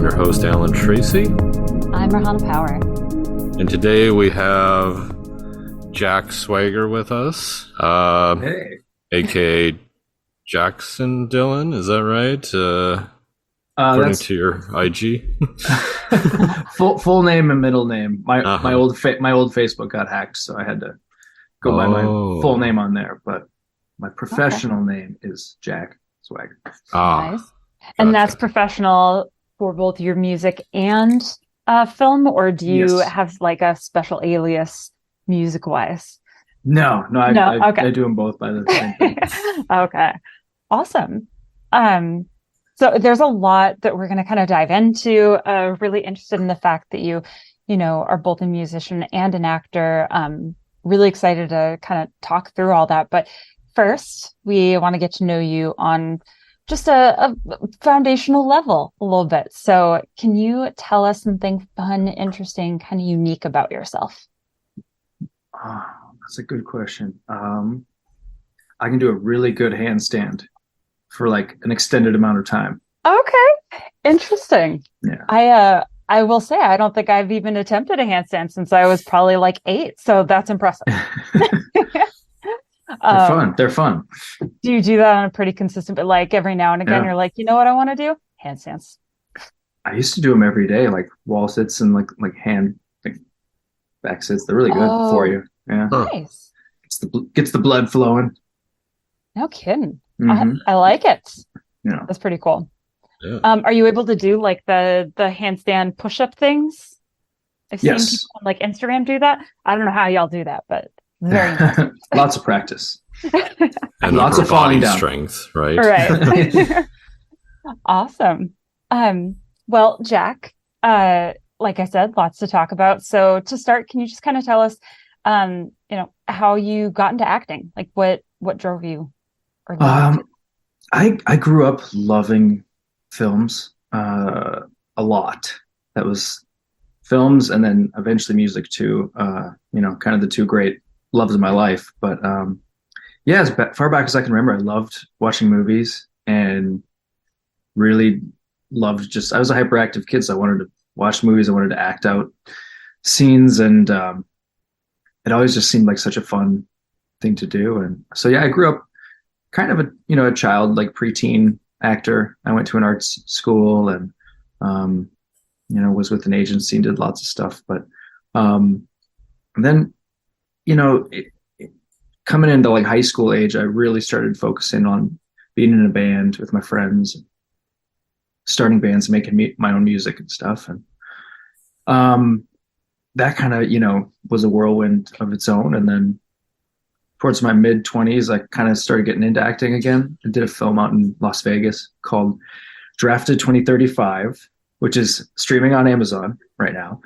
your host, Alan Tracy. I'm Rahana Power. And today we have Jack Swagger with us, Hey. aka Jackson Dillon. Is that right? According to your IG. full name and middle name. My old Facebook got hacked, so I had to go by my full name on there. But my professional name is Jack Swagger. Nice. And that's professional for both your music and film, or do you have like a special alias music-wise? No, I do them both by the same thing. Okay, awesome. So there's a lot that we're going to kind of dive into. Really interested in the fact that you are both a musician and an actor. Really excited to kind of talk through all that. But first, we want to get to know you on just a foundational level a little bit. So can you tell us something fun, interesting, kind of unique about yourself? That's a good question. I can do a really good handstand for like an extended amount of time. Okay. Interesting. Yeah. I will say, I don't think I've even attempted a handstand since I was probably like 8. So that's impressive. They're fun. Do you do that on a pretty consistent, but like every now and again, you're like, you know what I want to do? Handstands. I used to do them every day, like wall sits and like hand back sits. They're really good for you. Yeah. Nice. Gets the blood flowing. No kidding. Mm-hmm. I like it. Yeah. That's pretty cool. Yeah. Are you able to do like the handstand push-up things? I've seen people on like Instagram do that. I don't know how y'all do that, but very interesting. Lots of practice. And lots of falling down. Strength, right? Right. Awesome. Well, Jack, like I said, lots to talk about. So to start, can you just kind of tell us, how you got into acting? Like what drove you? I grew up loving films a lot. That was films and then eventually music too. Kind of the two great loves of my life. But as far back as I can remember, I loved watching movies and really loved I was a hyperactive kid, so I wanted to watch movies. I wanted to act out scenes, and it always just seemed like such a fun thing to do. And so, I grew up kind of a child, like preteen actor. I went to an arts school and, was with an agency and did lots of stuff. But then, coming into like high school age, I really started focusing on being in a band with my friends, starting bands and making my own music and stuff. And that kind of, was a whirlwind of its own. And then towards my mid-20s, I kind of started getting into acting again. I did a film out in Las Vegas called Drafted 2035, which is streaming on Amazon right now.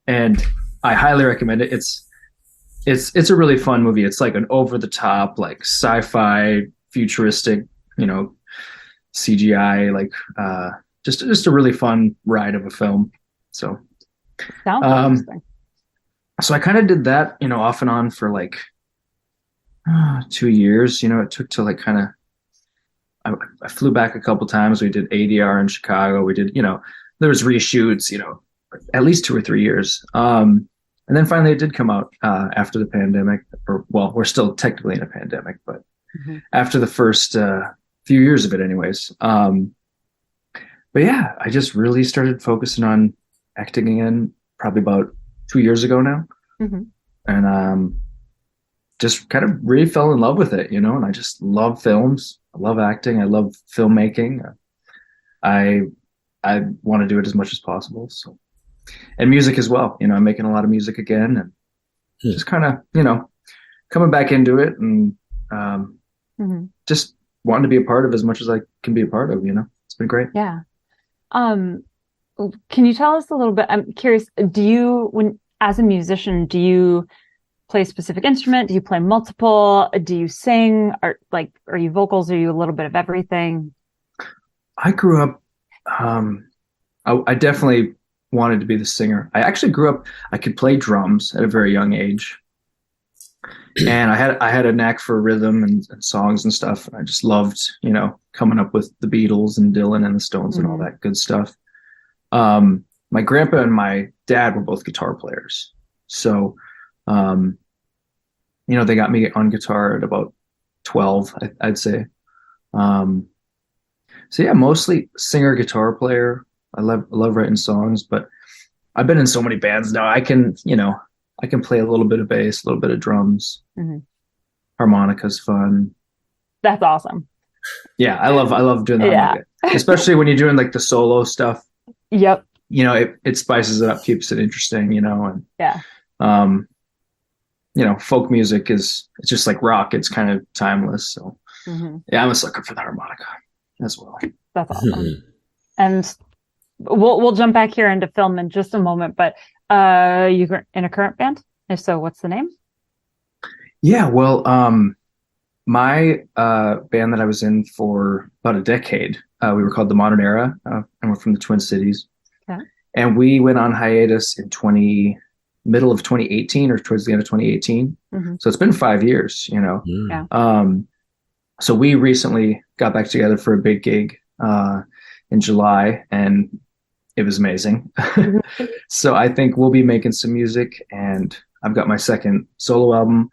And I highly recommend it. It's a really fun movie. It's like an over-the-top, like sci-fi, futuristic, CGI, like just a really fun ride of a film. So sounds interesting. So I kind of did that, off and on for like 2 years. It took to like kind of, I flew back a couple times. We did ADR in Chicago. We did, there was reshoots, at least 2 or 3 years. And then finally it did come out after the pandemic, we're still technically in a pandemic, but after the first few years of it anyways. But I just really started focusing on acting again probably about 2 years ago now. And just kind of really fell in love with it, and I just love films. I love acting. I love filmmaking. I want to do it as much as possible. So, and music as well. I'm making a lot of music again and just kind of, coming back into it and just wanting to be a part of as much as I can be a part of, it's been great. Yeah. Can you tell us a little bit? I'm curious, as a musician, do you play a specific instrument? Do you play multiple? Do you sing? Are you vocals? Are you a little bit of everything? I grew up, I definitely wanted to be the singer. I actually grew up, I could play drums at a very young age. And I had a knack for rhythm and songs and stuff. And I just loved, coming up with the Beatles and Dylan and the Stones and all that good stuff. My grandpa and my dad were both guitar players. So, they got me on guitar at about 12, I'd say. So yeah, mostly singer, guitar player. I love writing songs, but I've been in so many bands now. I can play a little bit of bass, a little bit of drums. Mm-hmm. Harmonica's fun. That's awesome. Yeah, I love doing that. Yeah. Especially when you're doing like the solo stuff. Yep. It spices it up, keeps it interesting, and yeah. Folk music it's just like rock. It's kind of timeless. So yeah, I'm a sucker for the harmonica as well. That's awesome. And we'll jump back here into film in just a moment, but you're in a current band? If so, what's the name? Yeah, well, my band that I was in for about a decade, we were called The Modern Era, and we're from the Twin Cities. Okay. And we went on hiatus in middle of 2018 or towards the end of 2018. Mm-hmm. So it's been 5 years, Yeah. So we recently got back together for a big gig in July, and it was amazing. Mm-hmm. So I think we'll be making some music, and I've got my second solo album,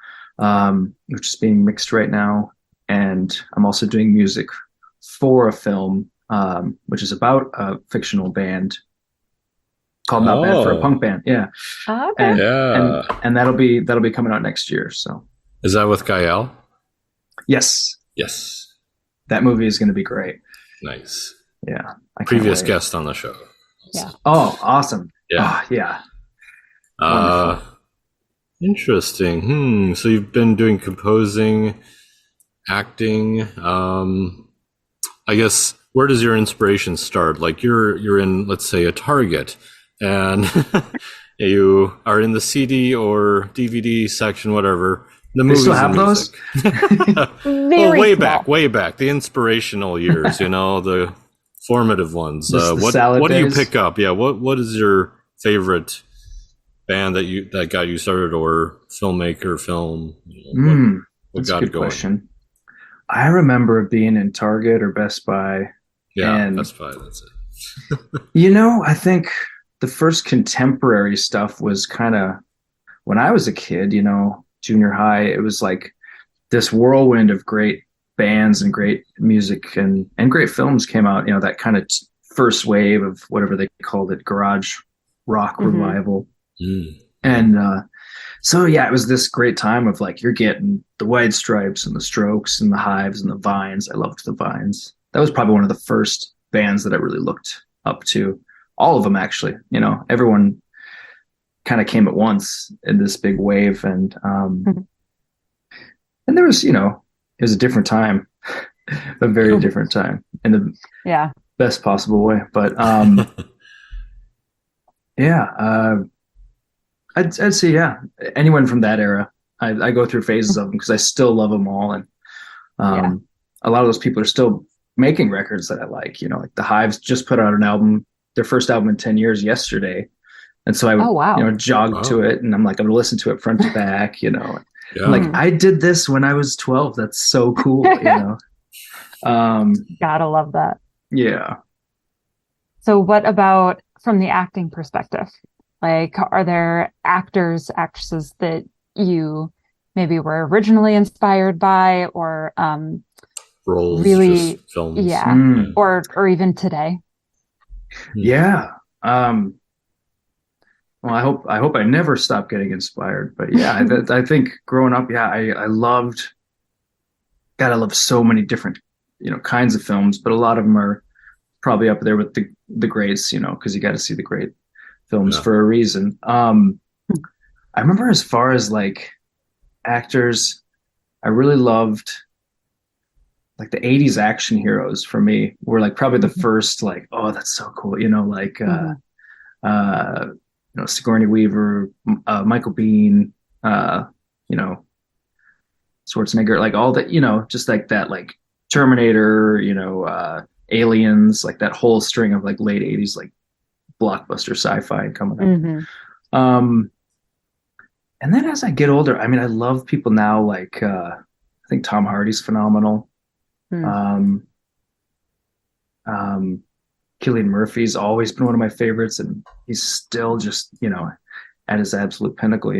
which is being mixed right now. And I'm also doing music for a film, which is about a fictional band called Not Bad for a Punk Band. Yeah. Oh, okay. And that'll be coming out next year. So is that with Gael? Yes. That movie is going to be great. Nice. Yeah. Previous guest on the show. Yeah. Oh, awesome. Yeah. Yeah. Interesting. So you've been doing composing, acting. I guess, where does your inspiration start? Like you're in, let's say, a Target, and you are in the CD or DVD section, whatever. The movies still have those? Way back, the inspirational years, the formative ones. What do you pick up? Yeah, what is your favorite band that got you started, or filmmaker, film? What got it going? Question. I remember being in Target or Best Buy. Yeah, Best Buy. That's it. I think the first contemporary stuff was kind of when I was a kid. Junior high. It was like this whirlwind of great bands and great music and great films came out. That kind of first wave of whatever they called it, garage rock revival. And so yeah, it was this great time of like you're getting the White Stripes and the Strokes and the Hives and the Vines. I loved the Vines. That was probably one of the first bands that I really looked up to. All of them, actually. Everyone kind of came at once in this big wave, and there was, it was a different time, a very different time in the best possible way. But I'd say anyone from that era. I go through phases of them because I still love them all, and a lot of those people are still making records that I like. Like the Hives just put out an album, their first album in 10 years yesterday. And so I would, jog to it, and I'm like, I'm gonna listen to it front to back, I'm like, I did this when I was 12. That's so cool, Gotta love that. Yeah. So what about from the acting perspective? Like, are there actors, actresses that you maybe were originally inspired by, or roles, really, films, or even today? Yeah. Well, I hope I never stop getting inspired. But yeah, I think growing up, I loved. God, I love so many different, kinds of films, but a lot of them are probably up there with the greats, because you got to see the great films for a reason. I remember as far as like actors, I really loved like the 80s action heroes. For me were like probably the first, like, oh, that's so cool, Sigourney Weaver, Michael Biehn, Schwarzenegger, like all that, just like that, like Terminator, Aliens, like that whole string of like late 80s, like blockbuster sci-fi coming up. And then as I get older, I mean, I love people now like I think Tom Hardy's phenomenal. Hmm. Um, Cillian Murphy's always been one of my favorites, and he's still just, at his absolute pinnacle,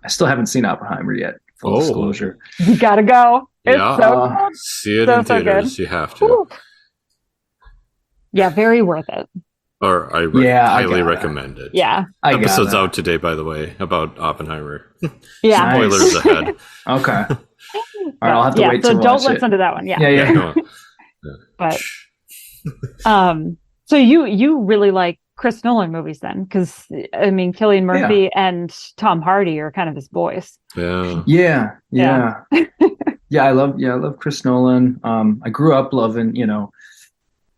I still haven't seen Oppenheimer yet, full Oh. disclosure. You gotta go. It's Yeah. so good. See it So, in so good. theaters. You have to. Whew. Yeah, very worth it. Or I Yeah, I highly gotta. recommend it. Yeah. I Episode's gotta. out today, by the way, about Oppenheimer. Yeah. Nice. Spoilers ahead. Okay. All right, I'll have to Yeah, wait so to don't watch it. listen to that one. Yeah. Yeah. No. But so you really like Chris Nolan movies then? Because I mean, Cillian Murphy and Tom Hardy are kind of his boys. Yeah. Yeah. I love Chris Nolan. I grew up loving,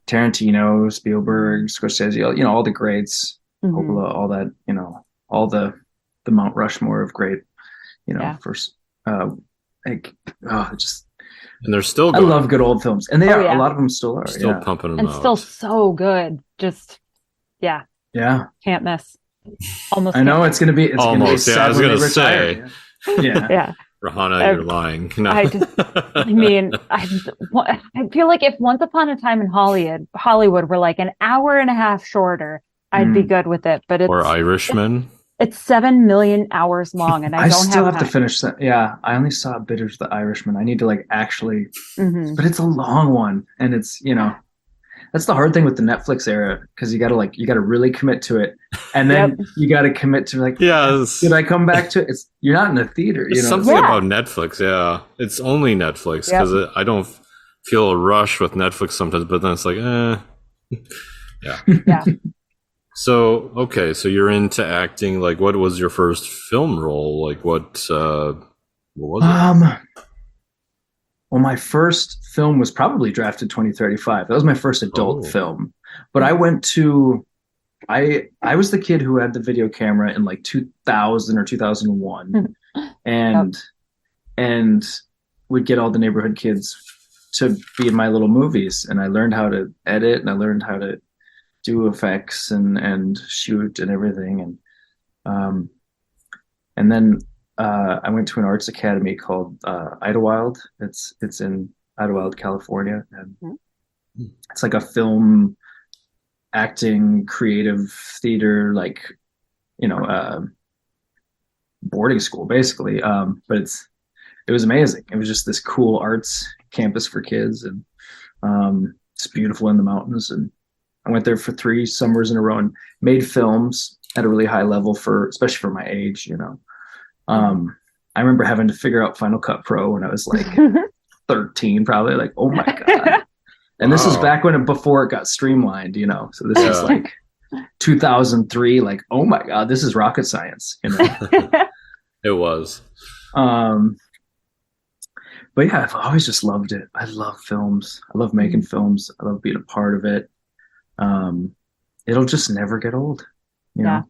Tarantino, Spielberg, Scorsese, all the greats, Mhm. Coppola, all that, all the Mount Rushmore of great, Yeah. first, just And they're still I going. love good old films, and they are yeah. a lot of them still are. Still Yeah. pumping them And out. still so good. Just Yeah, can't miss. Almost. I know can't it's gonna be. It's Almost, Gonna be yeah, I sad was when gonna they retire. Yeah. miss. Yeah. Rahana, I- you're lying. No. I mean, I feel like if Once Upon a Time in Hollywood were like an hour and a half shorter, I'd be good with it. But or Irishman. it's 7 million hours long, and I don't still have time. to finish that. Yeah, I only saw a bit of The Irishman. I need to actually, Mhm. but it's a long one, and it's that's the hard thing with the Netflix era, because you gotta really commit to it, and then you gotta commit to Yes. did I come back to it? You're not in a theater, There's something Yeah. about Netflix. Yeah. It's only Netflix because I don't feel a rush with Netflix sometimes, but then it's like, Yeah. Yeah. So, okay. So you're into acting. Like, what was your first film role? Like, what was it? Well, my first film was probably Drafted 2035. That was my first adult film. But I went to I was the kid who had the video camera in 2000 or 2001 and would get all the neighborhood kids to be in my little movies, and I learned how to edit, and I learned how to do effects and shoot and everything, and then I went to an arts academy called Idlewild. It's in Idlewild, California, and it's like a film acting, creative theater, boarding school basically. But it was amazing. It was just this cool arts campus for kids, and it's beautiful in the mountains. And I went there for 3 summers in a row and made films at a really high level especially for my age, I remember having to figure out Final Cut Pro when I was 13, probably, oh my God. And this is back before it got streamlined, so this is 2003, oh my God, this is rocket science, It was. But yeah, I've always just loved it. I love films. I love making films. I love being a part of it. It'll just never get old, you know?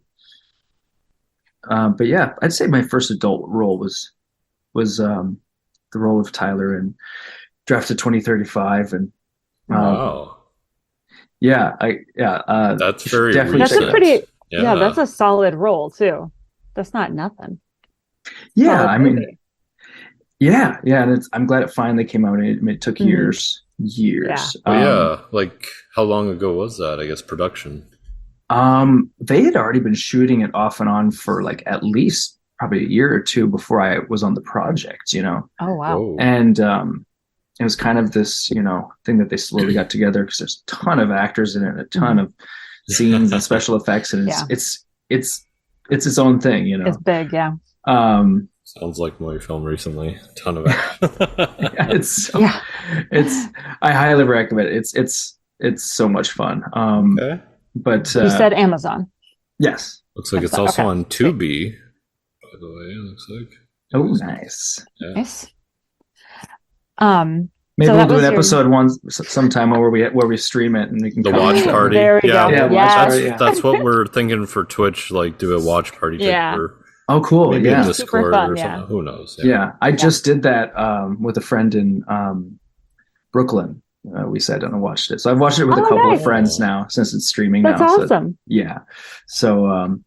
But yeah, I'd say my first adult role was the role of Tyler in Drafted 2035, and Wow. That's very definitely That's recent. a pretty Yeah. that's a solid role too. That's not nothing. yeah, Solid I mean, movie. yeah, and I'm glad it finally came out. It took years. Yeah. Like, how long ago was that? I guess production. They had already been shooting it off and on for at least probably a year or 2 before I was on the project, Oh wow. Whoa. and it was kind of this, thing that they slowly got together, because there's a ton of actors in it, and a ton of scenes and special effects, and it's its own thing, It's big, yeah. Sounds like my film recently. Ton of I highly recommend it. It's so much fun. Okay. But You said Amazon. yes. Looks like it's Okay. also on Tubi. By the way, it looks like. Oh, nice. Yeah. Nice. Maybe So we'll that do an was your- episode sometime where we stream it, and we can The cover watch it. party. There we go. Yeah, watch Yes. party, yeah. That's what we're thinking for Twitch. Like, do a watch party. Yeah. Or Oh, cool. maybe Yeah. a Discord fun, or yeah. something. Who knows? Yeah, I just did that with a friend in Brooklyn. We sat down and watched it. So I've watched it with a Oh, couple nice. of friends now, since it's streaming That's now. So, awesome. yeah. So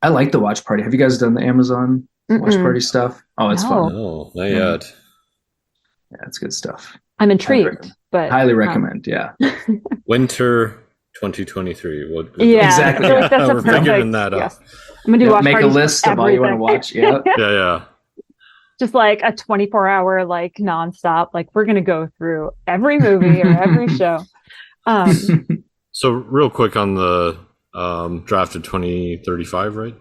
I like the watch party. Have you guys done the Amazon watch Mm-mm. party stuff? Oh, it's No. fun. No, not Yeah. yet. Yeah, it's good stuff. I'm Highly intrigued, recommend. but Highly recommend. Yeah. Winter 2023. What, yeah, Exactly. I feel like that's a We're perfect. figuring that out. Yes, I'm gonna do Yeah, watch make a parties for list of all you want to everything. watch. Yeah. Yeah, yeah. Just like a 24-hour, like nonstop. Like we're gonna go through every movie or every show. So real quick on the drafted 2035, right?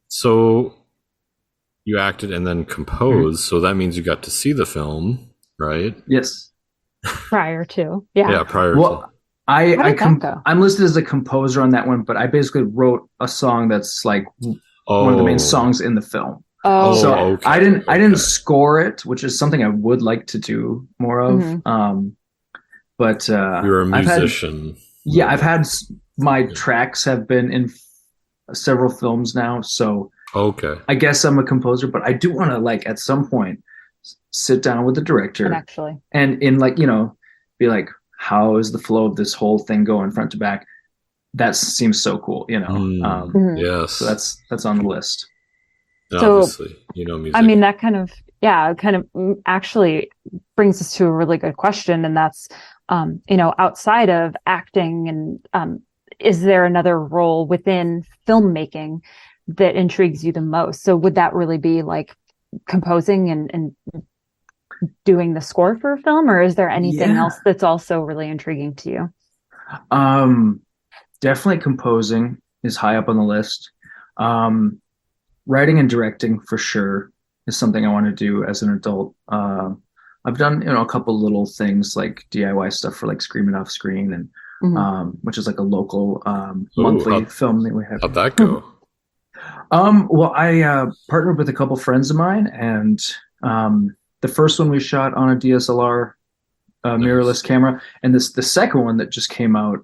So you acted and then composed, so that means you got to see the film, right? Yes. Prior to, yeah. Yeah, prior Well, to. How did that go? I'm listed as a composer on that one, but I basically wrote a song that's like one of the main songs in the film. Oh, So okay. I didn't Okay. score it, which is something I would like to do more of. Mhm. But You're a musician. I've had my tracks have been in several films now, so Okay. I guess I'm a composer. But I do want to like at some point sit down with the director and actually, and in like be like, how is the flow of this whole thing going front to back? That seems so cool, Mhm. Yes. So that's on the list. And So, obviously, music. I mean, that kind of actually brings us to a really good question, and that's, outside of acting and is there another role within filmmaking that intrigues you the most? So would that really be like composing and doing the score for a film, or is there anything Yeah. else that's also really intriguing to you? Definitely composing is high up on the list. Writing and directing for sure is something I want to do as an adult. I've done a couple little things like DIY stuff for like Scream It Off Screen and Mhm. which is like a local monthly film that we have. How'd that go? Well, I partnered with a couple friends of mine, and the first one we shot on a DSLR mirrorless camera, and the second one that just came out,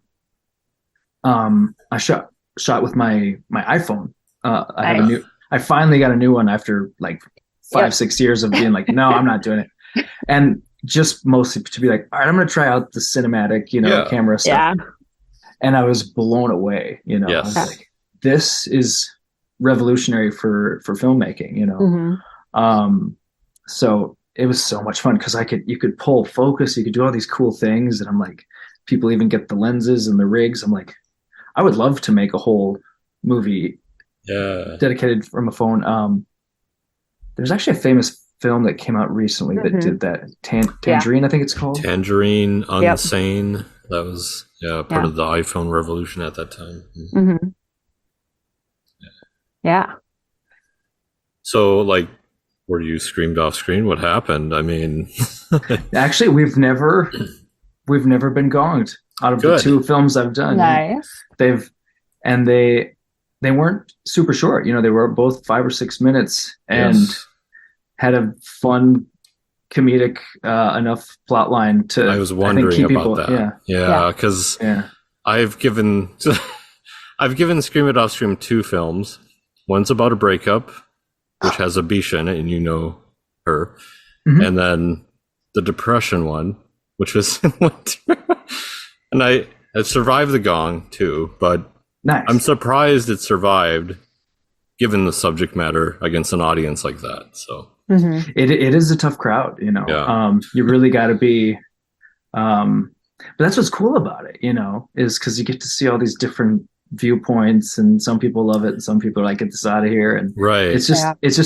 I shot with my iPhone. I finally got a new one after like 5-6 years of being like, no, I'm not doing it, and just mostly to be like, all right, I'm going to try out the cinematic, camera stuff. Yeah. And I was blown away. I Yes. was like, this is revolutionary for filmmaking. Mhm. So it was so much fun because you could pull focus, you could do all these cool things, and I'm like, people even get the lenses and the rigs. I'm like, I would love to make a whole movie dedicated from a phone. There's actually a famous film that came out recently that did that. Tangerine, I think it's called. Tangerine, Unsane. That was part of the iPhone revolution at that time. Mhm. Yeah. So, like, were you screamed off screen? What happened? I mean, Actually, we've never been gonged out of Good. the 2 films I've done. Nice. They weren't super short. They were both 5 or 6 minutes and had a fun, comedic enough plot line to. I was wondering keep about people, that. Yeah, because yeah. I've given Scream It Off Scream 2 films. One's about a breakup, which has Abisha in it, and you know her. Mhm. And then the depression one, which was and I survived the gong too, but Nice. I'm surprised it survived given the subject matter against an audience like that. So Mhm. It is a tough crowd, Yeah. You really got to be, but that's what's cool about it, is because you get to see all these different viewpoints, and some people love it, and some people are like, get this out of here, and right. it's just it's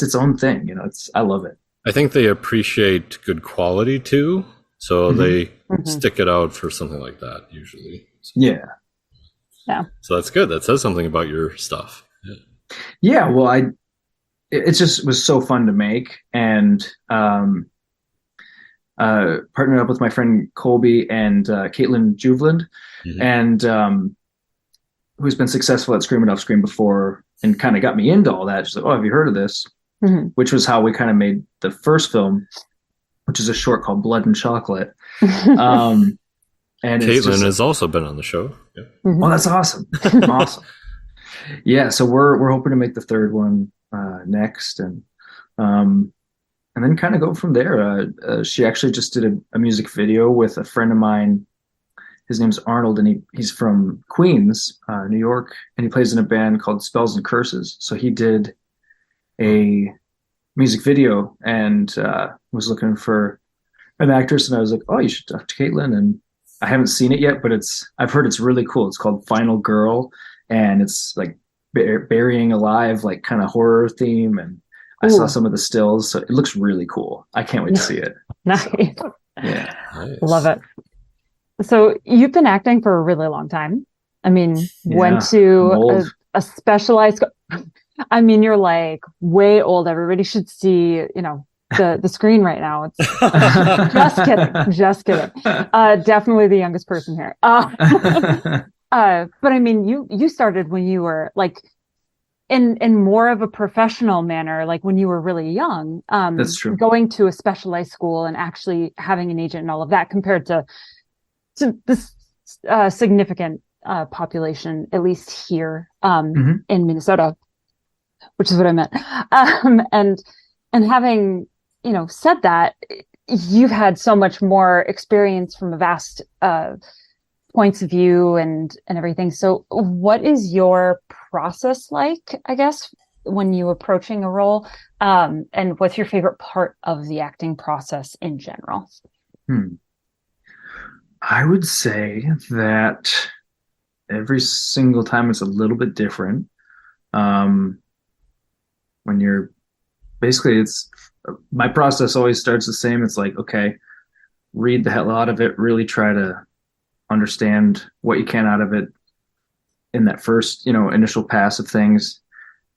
its own thing, I love it. I think they appreciate good quality too, so they stick it out for something like that usually. Yeah. So that's good. That says something about your stuff. Yeah, well, it just was so fun to make, and partnered up with my friend Colby and Caitlin Juveland, Mhm. and who's been successful at Scream It Off Screen before, and kind of got me into all that. She's like, oh, have you heard of this? Mhm. Which was how we kind of made the first film, which is a short called Blood and Chocolate. And it's Caitlin just, has also been on the show. Yeah. oh, that's awesome. Awesome. Yeah, so we're hoping to make the third one next, and then kind of go from there. She actually just did a music video with a friend of mine. his name's Arnold, and he's from Queens, New York, and he plays in a band called Spells and Curses. So he did a music video and was looking for an actress, and I was like, oh, you should talk to Caitlin. And I haven't seen it yet, but I've heard it's really cool. It's called Final Girl, and it's like burying alive, like kind of horror theme. And I saw Ooh. some of the stills, so it looks really cool. I can't wait to see it. Nice. Yeah. Nice. Love it. So you've been acting for a really long time. I mean, went I'm to old. a specialized, I mean, you're like way old. Everybody should see, you know, the screen right now. It's just kidding. Just kidding. Definitely the youngest person here. But I mean, you started when you were like in more of a professional manner, like when you were really young. That's true. Going to a specialized school and actually having an agent and all of that compared to this significant population, at least here Mhm. in Minnesota, which is what I meant. And having, you know, said that, you've had so much more experience from a vast points of view and everything. So what is your process like, I guess, when you approaching a role? And what's your favorite part of the acting process in general? I would say that every single time it's a little bit different. When you're basically, it's my process always starts the same. It's like, okay, read the hell out of it, really try to understand what you can out of it in that first, initial pass of things,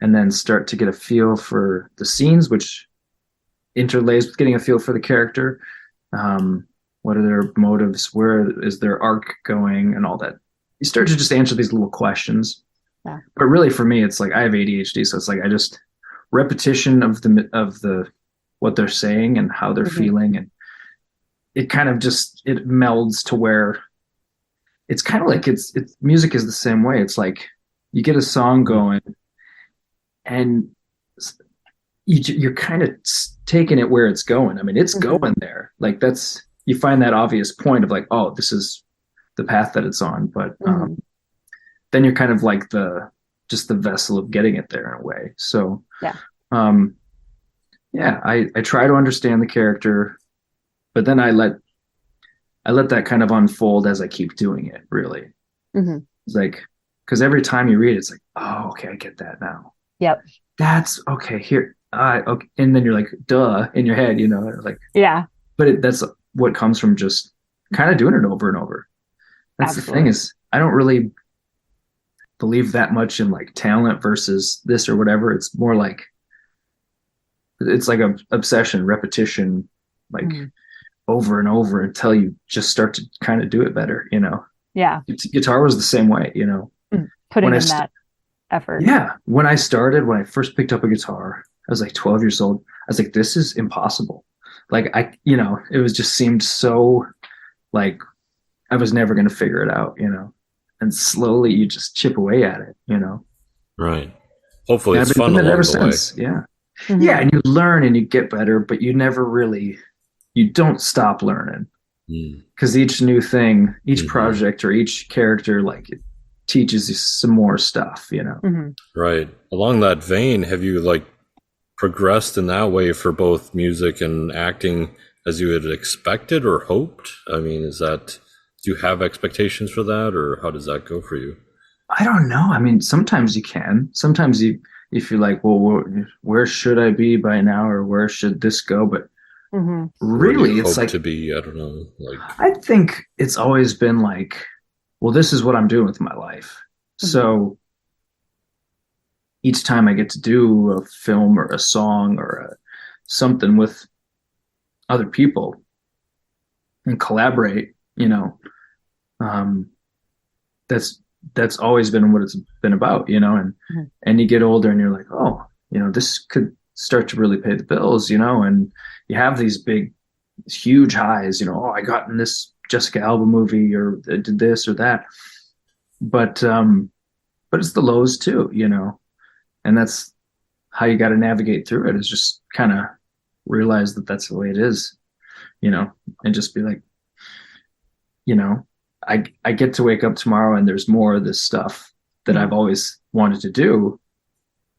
and then start to get a feel for the scenes, which interlays with getting a feel for the character. What are their motives? Where is their arc going, and all that? You start to just answer these little questions. Yeah. But really, for me, it's like I have ADHD, so it's like I just repetition of the what they're saying and how they're feeling, and it kind of just it melds to where it's kind of like it's music is the same way. It's like you get a song going, and you're kind of taking it where it's going. I mean, it's going there. Like you find that obvious point of like, oh, this is the path that it's on. But then you're kind of like just the vessel of getting it there in a way. So yeah, I try to understand the character, but then I let that kind of unfold as I keep doing it. Really, it's like because every time you read it, it's like, oh, okay, I get that now. Yep, that's okay here. Okay, and then you're like, duh, in your head, like yeah. But that's what comes from just kind of doing it over and over. That's Absolutely. The thing is, I don't really believe that much in like talent versus this or whatever. It's more like it's like a obsession, repetition, like over and over until you just start to kind of do it better. Yeah. Guitar was the same way. Putting in that effort. Yeah. When I first picked up a guitar, I was like 12 years old. I was like, this is impossible. Like it was just seemed so like I was never going to figure it out, and slowly you just chip away at it, Right. Hopefully it's fun along the since. way. Yeah. Yeah. And you learn and you get better, but you don't stop learning because each new thing, each project or each character, like it teaches you some more stuff, Right. Along that vein, have you like progressed in that way for both music and acting as you had expected or hoped? I mean, do you have expectations for that, or how does that go for you? I don't know. I mean, sometimes you can. Sometimes if you're like, well, where should I be by now, or where should this go? But really, it's like to be. I don't know. Like, I think it's always been like, well, this is what I'm doing with my life. So each time I get to do a film or a song or something with other people and collaborate, that's always been what it's been about, and you get older and you're like, oh, this could start to really pay the bills, and you have these huge highs, oh, I got in this Jessica Alba movie or did this or that. But it's the lows too, and that's how you got to navigate through it, is just kind of realize that that's the way it is, and just be like, I get to wake up tomorrow and there's more of this stuff that I've always wanted to do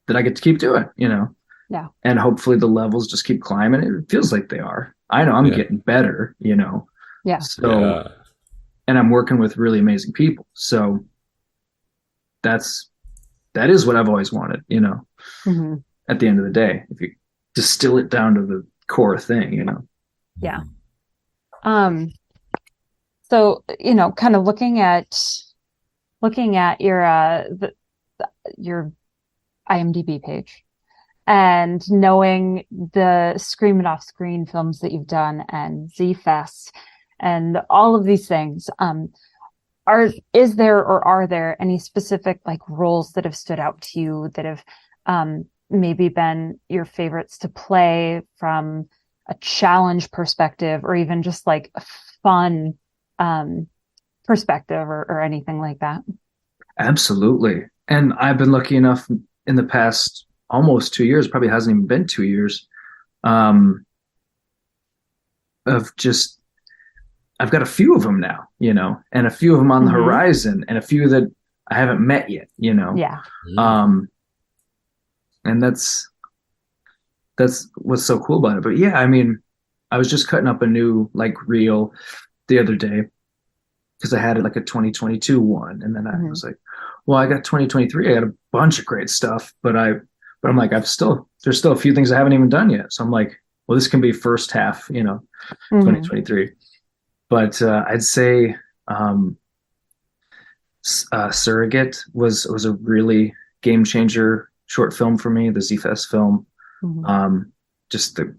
that I get to keep doing, you know? Yeah. And hopefully the levels just keep climbing. It feels like they are. I know I'm Yeah. getting better, you know? Yeah. So, Yeah. and I'm working with really amazing people. So that is what I've always wanted, you know, Hmm. at the end of the day, if you distill it down to the core thing, you know? Yeah. So, you know, kind of looking at your IMDb page and knowing the Scream It Off Screen films that you've done and Z Fest and all of these things, is there or are there any specific like roles that have stood out to you that have maybe been your favorites to play from a challenge perspective or even just like a fun perspective or anything like that? Absolutely. And I've been lucky enough in the past almost 2 years, probably hasn't even been 2 years, um, of just, I've got a few of them now, you know, and a few of them on the Mhm. horizon and a few that I haven't met yet, you know. Yeah. Um, and that's what's so cool about it. But yeah, I mean, I was just cutting up a new like reel the other day because I had like a 2022 one, and then I Mhm. was like, well, I got 2023. I got a bunch of great stuff, but I'm like, there's still a few things I haven't even done yet. So I'm like, well, this can be first half, you know, Mhm. 2023. But I'd say um, Surrogate was a really game changer short film for me. The Z-Fest film, Mhm. just the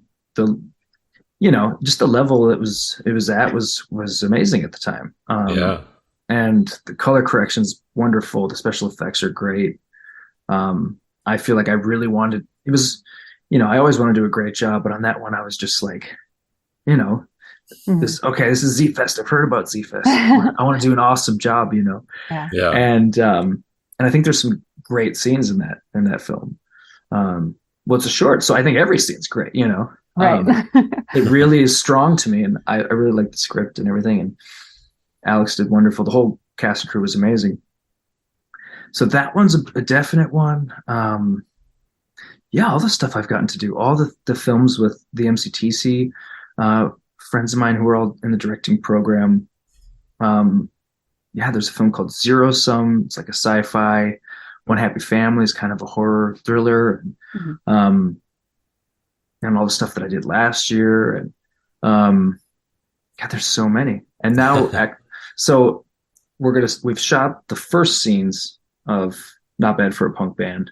you know, just the level it was at was amazing at the time. Yeah. And the color correction's wonderful. The special effects are great. I feel like I really wanted it was, you know, I always want to do a great job, but on that one I was just like, you know, Mhm. this is Z-Fest. I've heard about Z-Fest. I want to do an awesome job, you know. Yeah. Yeah. And I think there's some great scenes in that film. Well, it's a short, so I think every scene's great, you know. Right. It really is strong to me, and I really like the script and everything. And Alex did wonderful. The whole cast and crew was amazing. So that one's a definite one. Yeah, all the stuff I've gotten to do, all the films with the MCTC, friends of mine who are all in the directing program. Yeah, there's a film called Zero Sum. It's like a sci-fi. One Happy Family is kind of a horror thriller. Mhm. And all the stuff that I did last year. And God, there's so many. And now, so we've shot the first scenes of Not Bad for a Punk Band,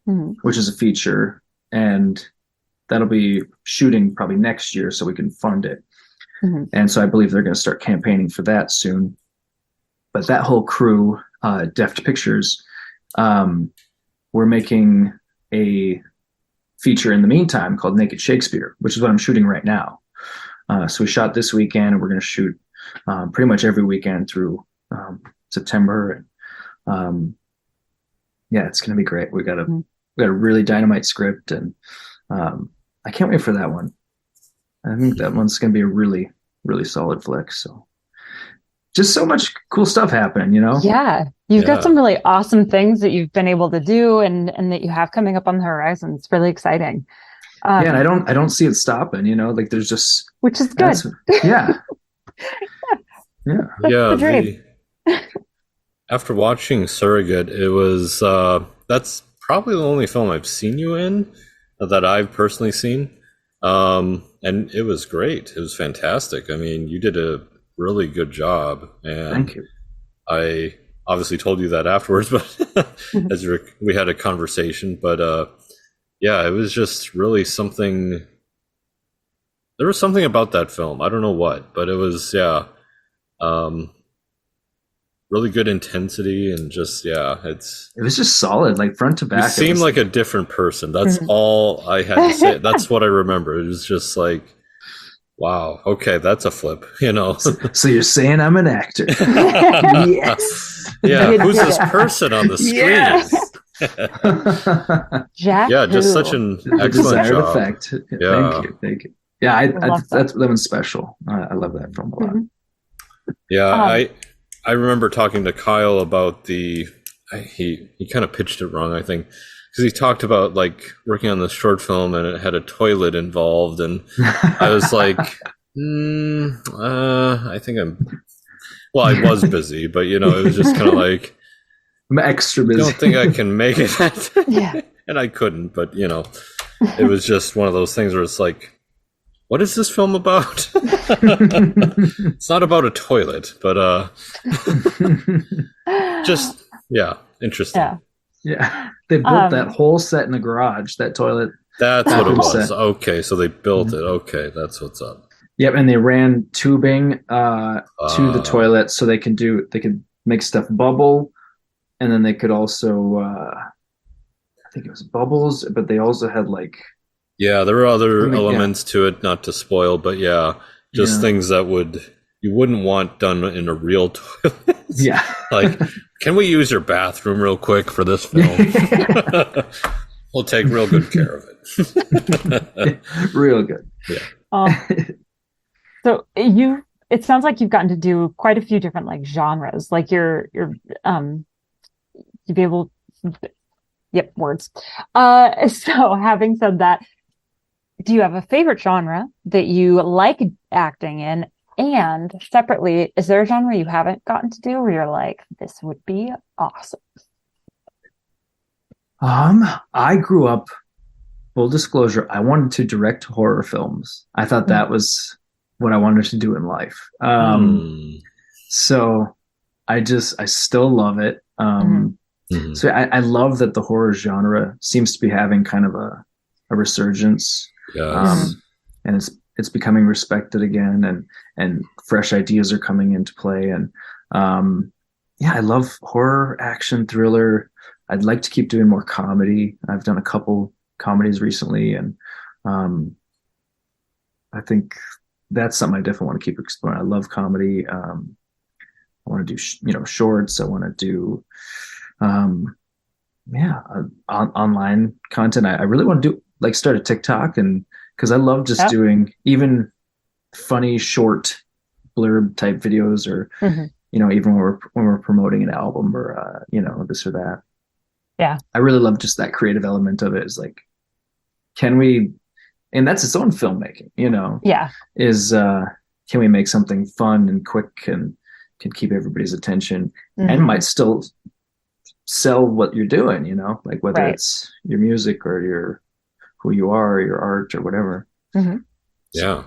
Mhm. which is a feature, and that'll be shooting probably next year so we can fund it. Mhm. And so I believe they're going to start campaigning for that soon. But that whole crew, Deft Pictures, we're making a feature in the meantime called Naked Shakespeare, which is what I'm shooting right now. So we shot this weekend, and we're going to shoot pretty much every weekend through September. And yeah, it's going to be great. We got a really dynamite script, and I can't wait for that one. I think that one's going to be a really, really solid flick. So just so much cool stuff happening, you know? Yeah. You've got Yeah. some really awesome things that you've been able to do and that you have coming up on the horizon. It's really exciting. Yeah, and I don't see it stopping, you know, like there's just Which is good. yeah. Yeah. Yeah. the dream. After watching Surrogate, it was that's probably the only film I've seen you in that I've personally seen. And it was great. It was fantastic. I mean, you did a really good job, and Thank you. I obviously told you that afterwards, but as we had a conversation. But yeah, it was just really something. There was something about that film. I don't know what, but it was really good intensity, and just It was just solid, like front to you back. seem like a different person. That's all I had to say. That's what I remember. It was just like, wow, okay, that's a flip, you know. So you're saying I'm an actor? Yes. Yeah, Good who's this job. person on the screen? Yes. Jack. Yeah, just who? such an The excellent desired job. effect. Yeah. Thank you. Yeah, love that one's special. I love that film a lot. Mhm. Yeah, I remember talking to Kyle about he kind of pitched it wrong, I think, because he talked about like working on this short film and it had a toilet involved, and I was like, I think well, I was busy, but it was just kind of like, I'm extra I busy. don't think I can make it. Yeah. And I couldn't, but it was just one of those things where it's like, what is this film about? It's not about a toilet, but just interesting. Yeah. Yeah, they built that whole set in the garage. That toilet. That's what it was. Set. Okay, so they built it. Okay, that's what's up. Yep, and they ran tubing to the toilet so they could make stuff bubble, and then they could also I think it was bubbles, but they also had like there were other elements to it, not to spoil, but just things that you wouldn't want done in a real toilet. Yeah. Like, can we use your bathroom real quick for this film? We'll take real good care of it. Real good. Yeah. So it sounds like you've gotten to do quite a few different like genres. Like you'd be able, yep, words. So having said that, do you have a favorite genre that you like acting in? And separately, is there a genre you haven't gotten to do where you're like, this would be awesome? I grew up, full disclosure, I wanted to direct horror films. I thought that was what I wanted to do in life. So I still love it. So I love that the horror genre seems to be having kind of a resurgence. And it's becoming respected again, and fresh ideas are coming into play. And I love horror, action, thriller. I'd like to keep doing more comedy. I've done a couple comedies recently, and I think that's something I definitely want to keep exploring. I love comedy. I want to do shorts. I want to do online content. I really want to do like start a TikTok, and because I love just doing even funny short blurb type videos, or even when we're promoting an album, or this or that. Yeah, I really love just that creative element of it. Is like, can we? And that's its own filmmaking, Yeah. Can we make something fun and quick and can keep everybody's attention and might still sell what you're doing, like whether it's your music or who you are, or your art or whatever. Yeah.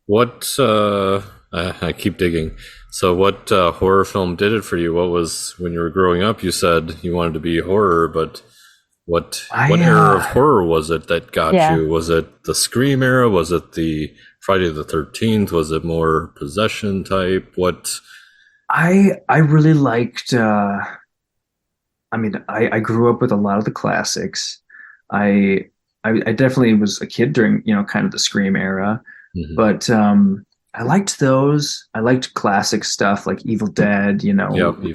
What, I keep digging. So what horror film did it for you? What was, when you were growing up, you said you wanted to be horror, but what era of horror was it that got you? Was it the Scream era? Was it the Friday the 13th? Was it more possession type? What? I really liked, I grew up with a lot of the classics. I definitely was a kid during, kind of the Scream era, but I liked those. I liked classic stuff like Evil Dead,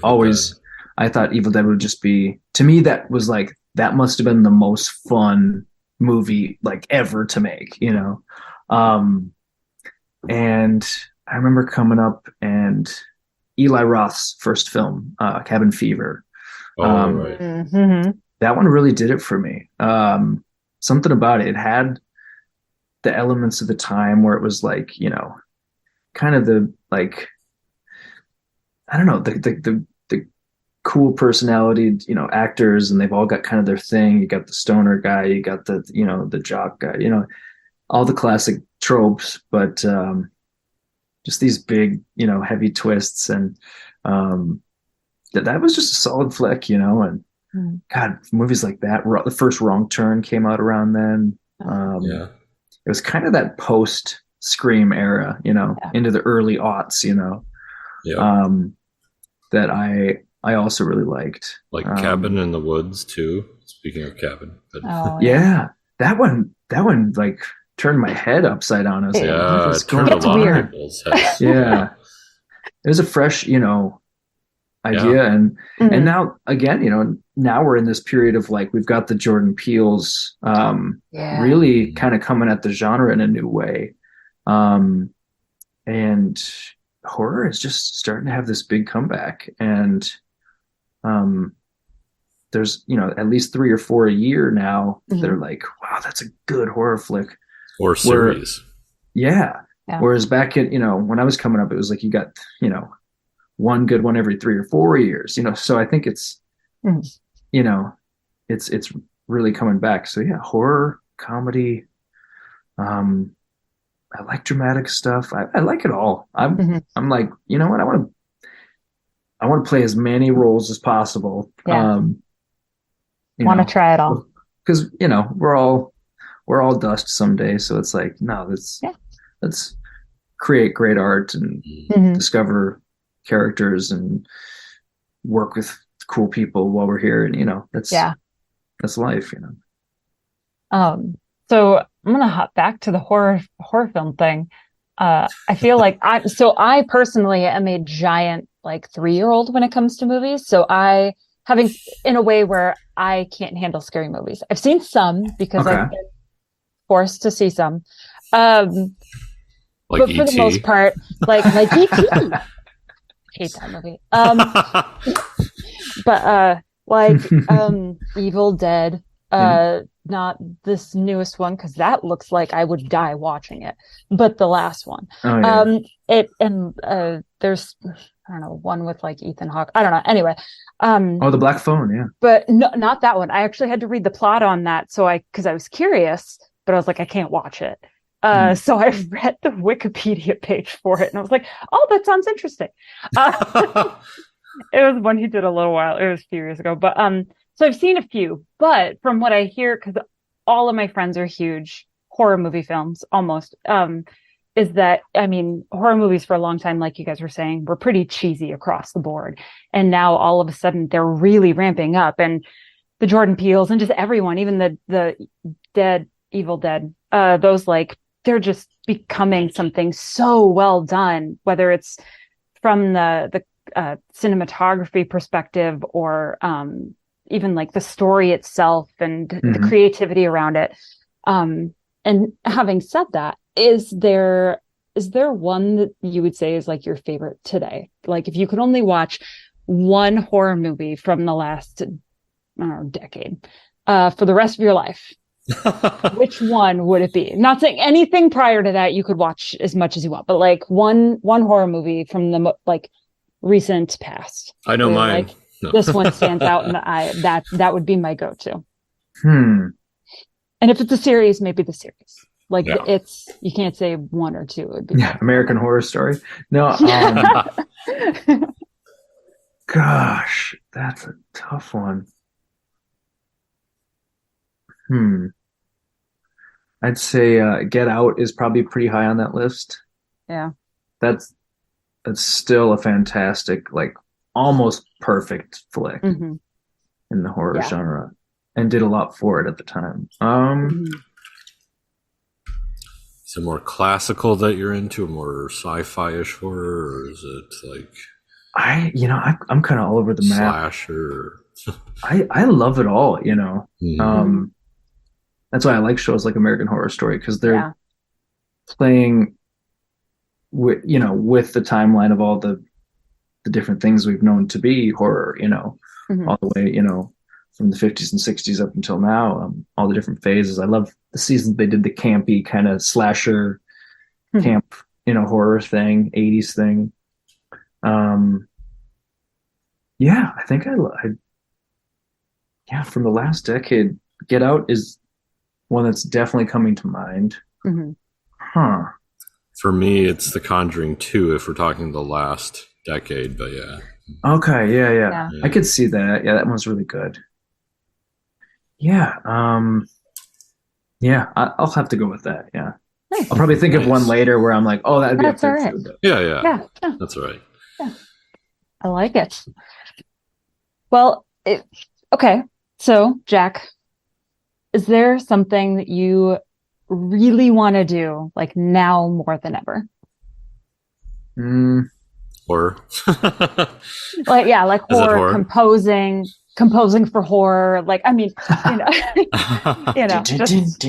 always. Dead. I thought Evil Dead would just be, to me, that was like, that must have been the most fun movie like ever to make, and I remember coming up and Eli Roth's first film, Cabin Fever. That one really did it for me. Something about it had the elements of the time where it was like, kind of the, like, I don't know, the cool personality, actors, and they've all got kind of their thing. You got the stoner guy, you got the, the jock guy, all the classic tropes, but just these big, heavy twists, and that was just a solid flick, and God, movies like that. The first Wrong Turn came out around then. It was kind of that post Scream era, into the early aughts, that I also really liked. Like Cabin in the Woods too. Speaking of Cabin, but that one like turned my head upside down. I was like, it turned a lot of people's heads. It was a fresh, idea, and now again, now we're in this period of like we've got the Jordan Peele's really kind of coming at the genre in a new way, and horror is just starting to have this big comeback, and um, there's at least 3 or 4 a year now that are like, wow, that's a good horror flick. Or series. Yeah. Yeah. Whereas back at when I was coming up, it was like you got one good one every 3 or 4 years. So I think it's Mhm. it's really coming back. So yeah, horror, comedy. I like dramatic stuff. I like it all. Mhm. I'm like, you know what? I want to play as many roles as possible. Yeah. Want to try it all. because we're all dust someday. So it's like, no, let's create great art and Mhm. discover characters and work with cool people while we're here. And that's life. So I'm gonna hop back to the horror film thing. I feel like I personally am a giant like 3-year-old when it comes to movies. So I having in a way where I can't handle scary movies. I've seen some because Okay. I've been forced to see some. Um, Like but for the E.T. most part, like E.T. Hate that movie. But like Evil Dead, not this newest one because that looks like I would die watching it, but the last one. Oh yeah. There's I don't know, one with like Ethan Hawke. I don't know. Anyway, Oh, the Black Phone. Yeah. but no, not that one. I actually had to read the plot on that, because I was curious, but I was like, I can't watch it. So I read the Wikipedia page for it, and I was like, oh, that sounds interesting. It was one he did a little while. It was a few years ago, but so I've seen a few. But from what I hear, because all of my friends are huge horror movie films, almost, is that horror movies for a long time, like you guys were saying, were pretty cheesy across the board, and now all of a sudden they're really ramping up, and the Jordan Peeles and just everyone, even the Evil Dead, those like they're just becoming something so well done, whether it's from the cinematography perspective or even like the story itself and the creativity around it. And having said that, is there one that you would say is like your favorite today? Like if you could only watch one horror movie from the last, I don't know, decade, for the rest of your life, which one would it be? Not saying anything prior to that you could watch as much as you want, but like one horror movie from the like recent past. I know mine. Like, no. This one stands out, and that would be my go-to. And if it's a series, maybe the series. Like you can't say one or two. It would be American Horror Story. No. Gosh, that's a tough one. I'd say Get Out is probably pretty high on that list. Yeah. That's still a fantastic, like almost perfect flick in the horror genre, and did a lot for it at the time. Is it more classical that you're into, more sci-fi-ish horror, or is it like I'm kind of all over the map. Slasher. I love it all. That's why I like shows like American Horror Story, because they're playing with the timeline of all the different things we've known to be horror, all the way, from the 50s and 60s up until now, all the different phases. I love the seasons they did the campy kind of slasher camp, horror thing, 80s thing. I think from the last decade, Get Out is one that's definitely coming to mind. For me, it's The Conjuring 2, if we're talking the last decade, but yeah. Okay, yeah. I could see that. Yeah, that one's really good. Yeah, I'll have to go with that, yeah. Nice. I'll probably think of one later where I'm like, oh, that'd be that's all right. Too, yeah. That's all right. Yeah. I like it. Well, okay. So, Jack, is there something that you really want to do, like now more than ever? Horror. like horror, composing for horror. Like, I mean, just,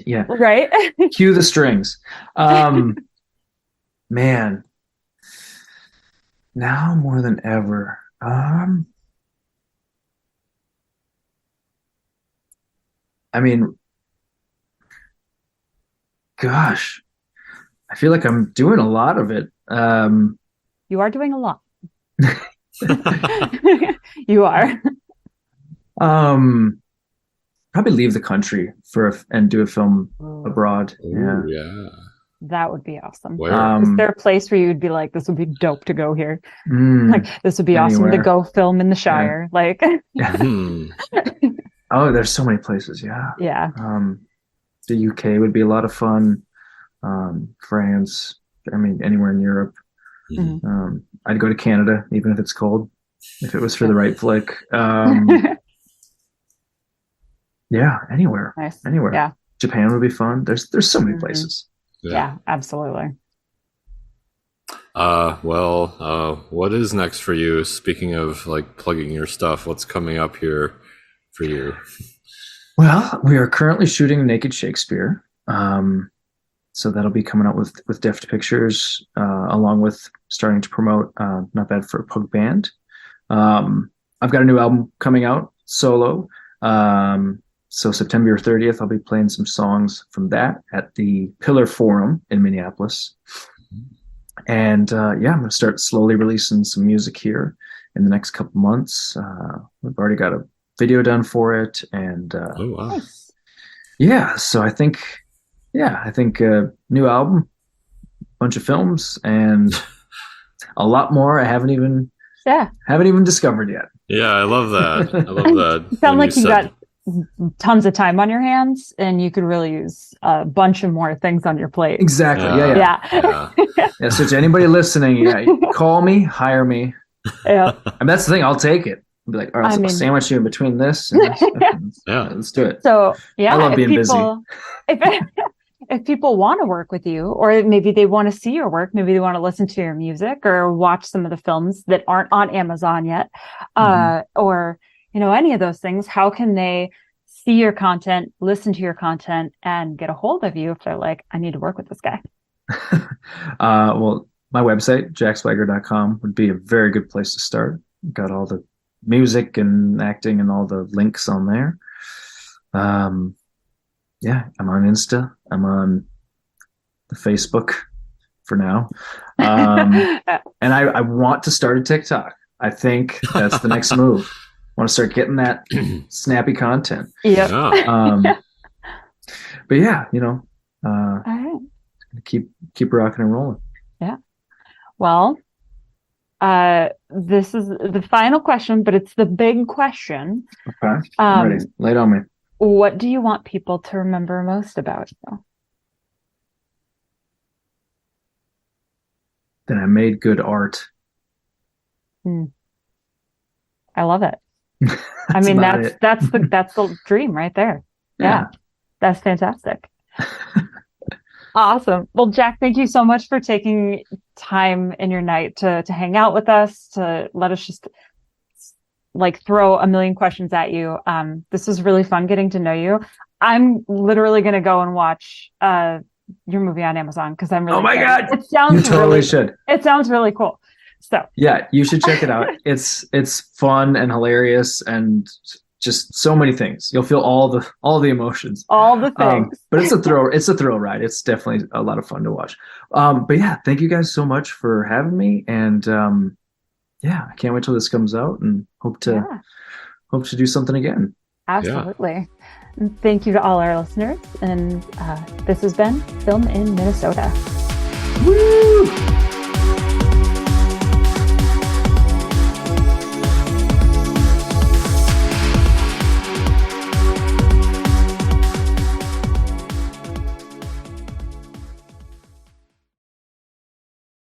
yeah. Right. Cue the strings. Man. Now more than ever. I mean, gosh, I feel like I'm doing a lot of it. You are doing a lot. You are. Um, Probably leave the country and do a film abroad. Yeah. Ooh, yeah. That would be awesome. Where? Is there a place where you'd be like, this would be dope to go here? Mm, Like, this would be awesome to anywhere. go film in the Shire. Like, Yeah. Hmm. Oh, there's so many places. Yeah. yeah. The UK would be a lot of fun. France. I mean, anywhere in Europe. Mhm. I'd go to Canada, even if it's cold, if it was for the right flick. Yeah, anywhere, Nice. anywhere. Yeah. Japan would be fun. There's so many Mhm. places. Yeah, absolutely. What is next for you? Speaking of like plugging your stuff, what's coming up here for you? Well, we are currently shooting Naked Shakespeare. So that'll be coming out with Deft Pictures, along with starting to promote Not Bad for a Pug Band. I've got a new album coming out solo. So September 30th, I'll be playing some songs from that at the Pillar Forum in Minneapolis. And yeah, I'm going to start slowly releasing some music here in the next couple months. We've already got a video done for it. And Oh wow. Nice. yeah, so I think new album, bunch of films, and a lot more I haven't even discovered yet. Yeah, I love that. I love that. You sound When like you said- got tons of time on your hands and you could really use a bunch of more things on your plate. Exactly. Yeah. Yeah. So to anybody listening, yeah, call me, hire me. Yeah. And that's the thing, I'll take it. I'll be like, all right, I so I'll mean- sandwich you in between this and this. Yeah. Let's do it. So yeah, I love if being busy. if people want to work with you, or maybe they want to see your work, maybe they want to listen to your music or watch some of the films that aren't on Amazon yet, or any of those things, how can they see your content, listen to your content, and get a hold of you if they're like, I need to work with this guy? Well, my website, jackswagger.com, would be a very good place to start. Got all the music and acting and all the links on there. Yeah, I'm on Insta. I'm on the Facebook for now. And I want to start a TikTok. I think that's the next move. I want to start getting that snappy content. Yep. Yeah. But yeah, All right. keep rocking and rolling. Well, this is the final question, but it's the big question. Okay, I'm ready. Lay it on me. What do you want people to remember most about you? That I made good art. I love it. I mean, about it. that's the dream right there. Yeah. That's fantastic. Awesome. Well, Jack, thank you so much for taking time in your night to hang out with us, to let us just like throw a million questions at you. This was really fun getting to know you. I'm literally going to go and watch your movie on Amazon because I'm really Oh my excited. God. It sounds You totally really, should. It sounds really cool. So Yeah, you should check it out. It's fun and hilarious and just so many things. You'll feel all the emotions. all the things. But it's a thrill ride. It's definitely a lot of fun to watch. But yeah, thank you guys so much for having me. And yeah, I can't wait till this comes out and hope to do something again. Absolutely. And thank you to all our listeners. And this has been Film in Minnesota. Woo!